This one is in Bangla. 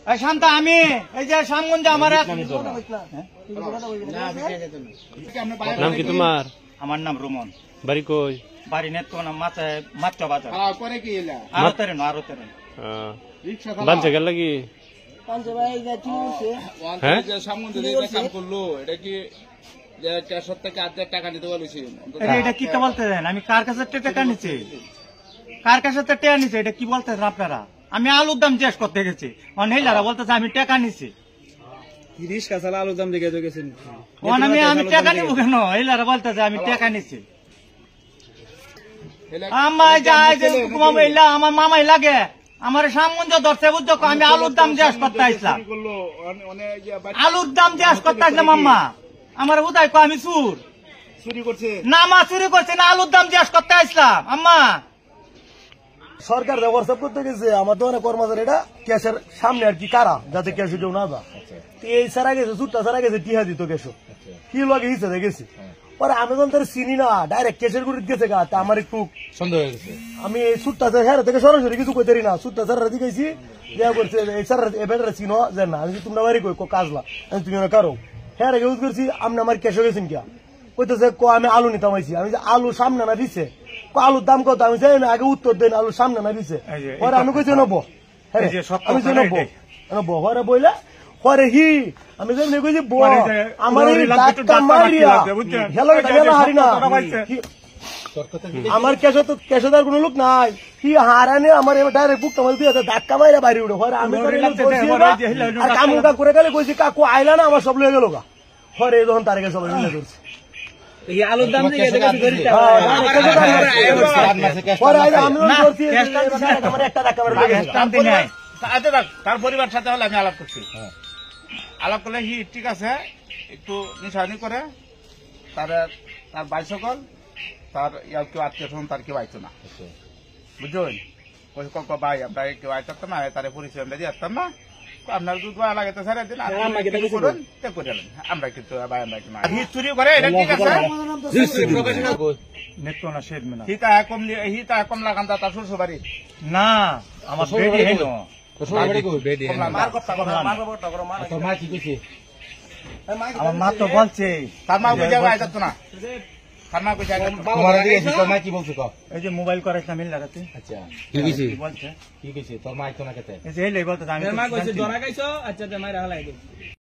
শান্তা আমি এই যে সামগঞ্জে আমার নাম কি তোমার? আমার নাম রোমন। বাড়ি কই? বাড়ি নেত্রকোনা মাত্রা বাজার। আরো তেরো বাঞ্চা গেল কি? হ্যাঁ কাম করলো এটা কি টাকা নিতে বলেছি? এটা কি বলতে দেন? আমি কার কাছে টাকা নিচ্ছি? কার কাছে টাকা নিচ্ছে? এটা কি বলতে আপনারা? আমি আলুর দাম জিজ্ঞেস করতে গেছি, মহিলারা বলতেছে আমি টাকা নিচ্ছি। আলুর দাম দেখে গেছেন আমি টাকা নিব কেন? মহিলারা বলতেছে আমি টাকা নিচ্ছি। আমার মামাই লাগে আমার সামঞ্জ ধরছে বুঝছো, আমি আলুর দাম জিজ্ঞেস করতে আসলাম। আলুর দাম জিজ্ঞেস করতে আসলাম আম্মা, আমার উদয় আমি চুরি করছে না, মা চুরি করছে না, আলুর দাম জিজ্ঞেস করতে আসলাম আম্মা। সরকার হোয়াটসঅ্যাপ করতে গেছে আমার দোকানে কর্মচারীরা ক্যাশের সামনে আর কি কারা যাতে ক্যাশে কেউ না যায়। এই সারা গেছে চুট্টা সারা গেছে টিহা দিত ক্যাশো কি লগে হিসেবে গেছি। পরে আমি যখন তার চিনি না ডাইরেক্ট ক্যাশের গুড়ি গেছে গা, তা আমার একটু সন্দেহ হয়ে গেছে। আমি এই চুট্টা হেরা থেকে সরাসরি কিছু কইতে না, চুট্টা সারা দিকেছি দেওয়া করছে এই সারা এবার চিনো যে না আমি তোমরা বাড়ি কই কাজলা আমি তুমি কারো হ্যাঁ ইউজ করছি। আপনি আমার ক্যাশে গেছেন কিয়া কইতেছে আমি আলু নিতাম আইছি। আমি যে আলু সামনে না দিচ্ছে আলুর দাম কত আমি যাই না, আগে উত্তর দেন আলুর সামনে না দিচ্ছে। পরে আমি কইছি নব্বো, হ্যাঁ আমি যে নব্বো পরে বইলে পরে হি আমি যে কইছি আমার হারি না আমার কেশদার কোন লোক নাই, কি হারানে আমার ডাইরেক্ট বুক তোমার দিয়ে ধাক্কা মাইরা বাইরে উঠে। পরে আমি কামুকা করে গেলে কইছি কাকু আইলা না আমার সব লয়ে গেল গা। পরে যখন তারিখে সবাই মিলে করছে আলুর দাম তার পরিবার সাথে হলে আমি আলাপ করছি, আলাপ করলে হি ঠিক আছে একটু নিশানি করে তার ভাই সকল তার কেউ আত্মীয় স্বজন তার কেউ আইতো না বুঝলেন। ভাই আমরা কেউ আইতাম না, তার পরিচয় আমরা দিয়ে আসতাম না, আপনার দুধ লাগাতে সারা দিন আমরা কিন্তু চুরি করে এটা ঠিক আছে। হিতা কমলা কান্দা তার শ্বশুর বাড়ি না আমার আমার মা তো বলছে তার মা আইতো না, তার মা কি বলছো? এই যে মোবাইল করাইছিলাম লাগাতে। আচ্ছা বলছে কি তোর মা আইতো না খেতে বলতে